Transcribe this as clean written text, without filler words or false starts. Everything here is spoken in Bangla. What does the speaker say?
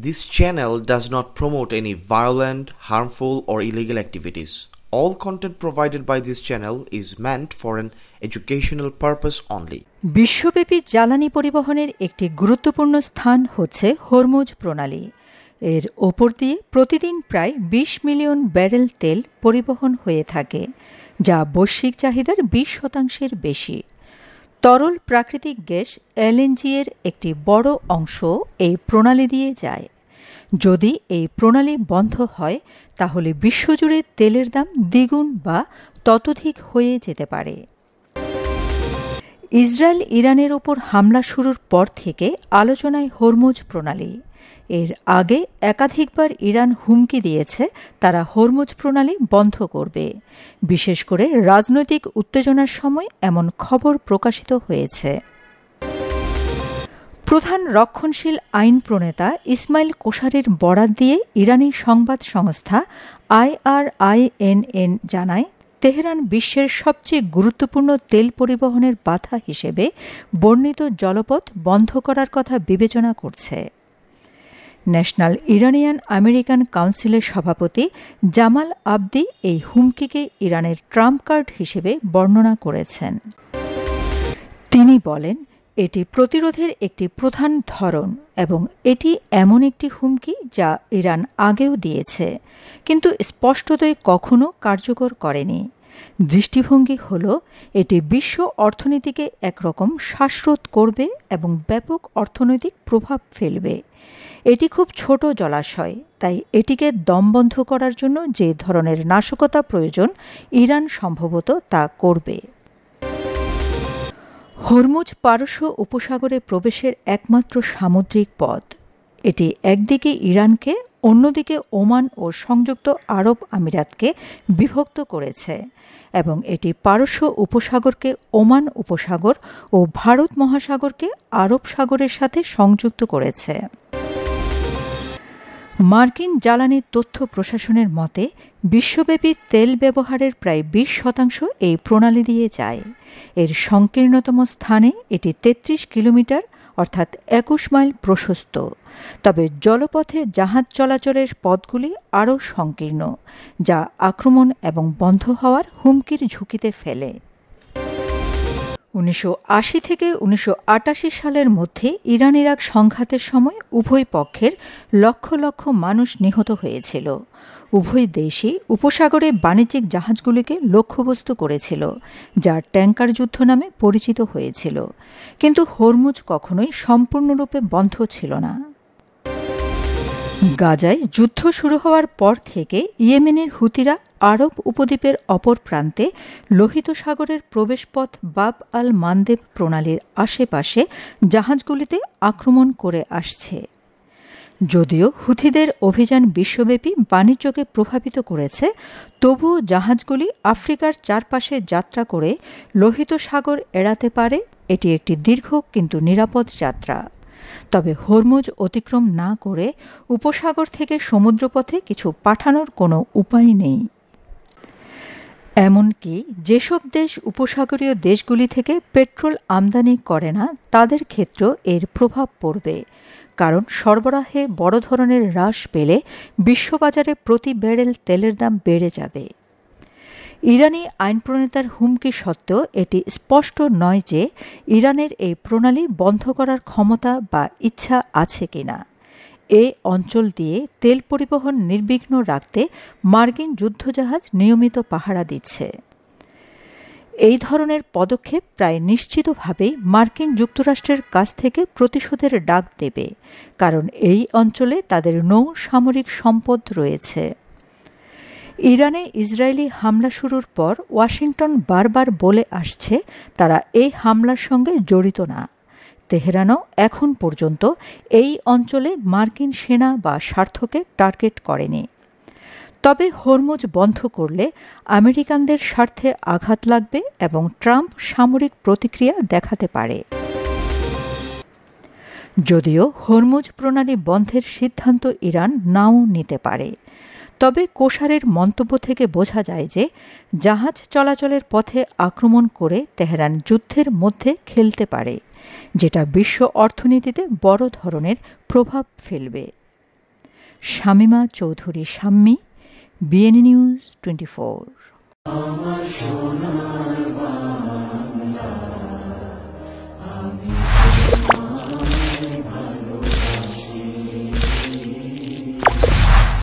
This channel does not promote any violent, harmful, or illegal activities. All content provided by this channel is meant for an educational purpose only. বিশ্বব্যাপী জ্বালানি পরিবহনের একটি গুরুত্বপূর্ণ স্থান হচ্ছে হরমুজ প্রণালী। এর ওপর দিয়ে প্রতিদিন প্রায় ২০ মিলিয়ন ব্যারেল তেল পরিবহন হয়ে থাকে, যা বৈশ্বিক চাহিদার ২০% বেশি। তরল প্রাকৃতিক গ্যাস এলএনজি এর একটি বড় অংশ এই প্রণালী দিয়ে যায়। যদি এই প্রণালী বন্ধ হয়, তাহলে বিশ্বজুড়ে তেলের দাম দ্বিগুণ বা ততোধিক হয়ে যেতে পারে। ইসরায়েল ইরানের ওপর হামলা শুরুর পর থেকে আলোচনায় হরমুজ প্রণালী। এর আগে একাধিকবার ইরান হুমকি দিয়েছে তারা হরমুজ প্রণালী বন্ধ করবে। বিশেষ করে রাজনৈতিক উত্তেজনার সময় এমন খবর প্রকাশিত হয়েছে। প্রধান রক্ষণশীল আইন প্রণেতা ইসমাইল কোশারির বরাত দিয়ে ইরানি সংবাদ সংস্থা IRINN জানায়, তেহরান বিশ্বের সবচেয়ে গুরুত্বপূর্ণ তেল পরিবহনের বাধা হিসেবে বর্ণিত জলপথ বন্ধ করার কথা বিবেচনা করছে। ন্যাশনাল ইরানিয়ান আমেরিকান কাউন্সিলের সভাপতি জামাল আবদি এই হুমকিকে ইরানের ট্রাম্প কার্ড হিসেবে বর্ণনা করেছেন। তিনি বলেন, এটি প্রতিরোধের একটি প্রধান ধরন এবং এটি এমন একটি হুমকি যা ইরান আগেও দিয়েছে, কিন্তু স্পষ্টতই কখনো কার্যকর করেনি। দৃষ্টিভঙ্গি হল এটি বিশ্ব অর্থনীতিকে একরকম শ্বাসরোধ করবে এবং ব্যাপক অর্থনৈতিক প্রভাব ফেলবে। এটি খুব ছোট জলাশয়, তাই এটিকে দমবন্ধ করার জন্য যে ধরনের নাশকতা প্রয়োজন ইরান সম্ভবত তা করবে। হরমুজ পারস্য উপসাগরে প্রবেশের একমাত্র সামুদ্রিক পথ। এটি একদিকে ইরানকে, অন্যদিকে ওমান ও সংযুক্ত আরব আমিরাতকে বিভক্ত করেছে এবং এটি পারস্য উপসাগরকে ওমান উপসাগর ও ভারত মহাসাগরকে আরব সাগরের সাথে সংযুক্ত করেছে। মার্কিন জ্বালানি তথ্য প্রশাসনের মতে, বিশ্বব্যাপী তেল ব্যবহারের প্রায় ২০% এই প্রণালী দিয়ে যায়। এর সংকীর্ণতম স্থানে এটি ৩৩ কিলোমিটার অর্থাৎ ২১ মাইল প্রশস্ত। তবে জলপথে জাহাজ চলাচলের পথগুলি আরও সংকীর্ণ, যা আক্রমণ এবং বন্ধ হওয়ার হুমকির ঝুঁকিতে ফেলে। ১৯৮০ থেকে ১৯৮৮ সালের মধ্যে ইরান ইরাক সংঘাতের সময় উভয় পক্ষের লক্ষ লক্ষ মানুষ নিহত হয়েছিল। উভয় দেশই উপসাগরে বাণিজ্যিক জাহাজগুলিকে লক্ষ্যবস্তু করেছিল, যা ট্যাঙ্কার যুদ্ধ নামে পরিচিত হয়েছিল। কিন্তু হরমুজ কখনোই সম্পূর্ণরূপে বন্ধ ছিল না। গাজায় যুদ্ধ শুরু হওয়ার পর থেকে ইয়েমেনের হুতিরা আরব উপদ্বীপের অপর প্রান্তে লোহিত সাগরের প্রবেশপথ বাব আল মানদেব প্রণালীর আশেপাশে জাহাজগুলিতে আক্রমণ করে আসছে। যদিও হুথিদের অভিযান বিশ্বব্যাপী বাণিজ্যকে প্রভাবিত করেছে, তবুও জাহাজগুলি আফ্রিকার চারপাশে যাত্রা করে লোহিত সাগর এড়াতে পারে। এটি একটি দীর্ঘ কিন্তু নিরাপদ যাত্রা। তবে হরমুজ অতিক্রম না করে উপসাগর থেকে সমুদ্রপথে কিছু পাঠানোর কোনো উপায় নেই। এমনকি যেসব দেশ উপসাগরীয় দেশগুলি থেকে পেট্রোল আমদানি করে না, তাদের ক্ষেত্রেও এর প্রভাব পড়বে, কারণ সরবরাহে বড় ধরনের হ্রাস পেলে বিশ্ববাজারে প্রতি ব্যারেল তেলের দাম বেড়ে যাবে। ইরানি আইন প্রণেতার হুমকি সত্ত্বেও এটি স্পষ্ট নয় যে ইরানের এই প্রণালী বন্ধ করার ক্ষমতা বা ইচ্ছা আছে কিনা। এই অঞ্চল দিয়ে তেল পরিবহন নির্বিঘ্ন রাখতে মার্কিন যুদ্ধজাহাজ নিয়মিত পাহারা দিচ্ছে। এই ধরনের পদক্ষেপ প্রায় নিশ্চিতভাবেই মার্কিন যুক্তরাষ্ট্রের কাছ থেকে প্রতিশোধের ডাক দেবে, কারণ এই অঞ্চলে তাদের নৌ সামরিক সম্পদ রয়েছে। ইরানে ইসরায়েলি হামলা শুরুর পর ওয়াশিংটন বারবার বলে আসছে তারা এই হামলার সঙ্গে জড়িত না। তেহরানও এখন পর্যন্ত এই অঞ্চলে মার্কিন সেনা বা স্বার্থকে টার্গেট করেনি। তবে হরমুজ বন্ধ করলে আমেরিকানদের স্বার্থে আঘাত লাগবে এবং ট্রাম্প সামরিক প্রতিক্রিয়া দেখাতে পারে। যদিও হরমুজ প্রণালী বন্ধের সিদ্ধান্ত ইরান নাও নিতে পারে, তবে কোশারের মন্তব্য থেকে বোঝা যায় যে জাহাজ চলাচলের পথে আক্রমণ করে তেহরান যুদ্ধের মধ্যে খেলতে পারে, যেটা বিশ্ব অর্থনীতিতে বড় ধরনের প্রভাব ফেলবে। Shamima Chowdhury Shammi, BNA news 24। আমার সোনার বাংলা, আমি